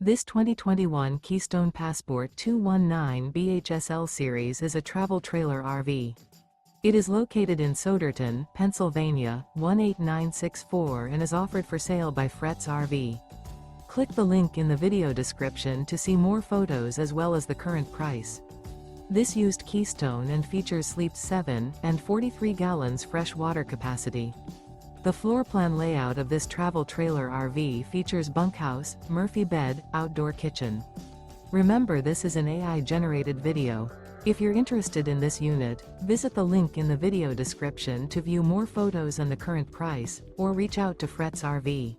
This 2021 Keystone Passport 219 BHSL series is a travel trailer RV. It is located in Souderton, Pennsylvania, 18964 and is offered for sale by Fretz RV. Click the link in the video description to see more photos as well as the current price. This used Keystone and features sleeps 7 and 43 gallons fresh water capacity. The floor plan layout of this travel trailer RV features bunkhouse, Murphy bed, outdoor kitchen. Remember, this is an AI-generated video. If you're interested in this unit, visit the link in the video description to view more photos and the current price, or reach out to Fretz RV.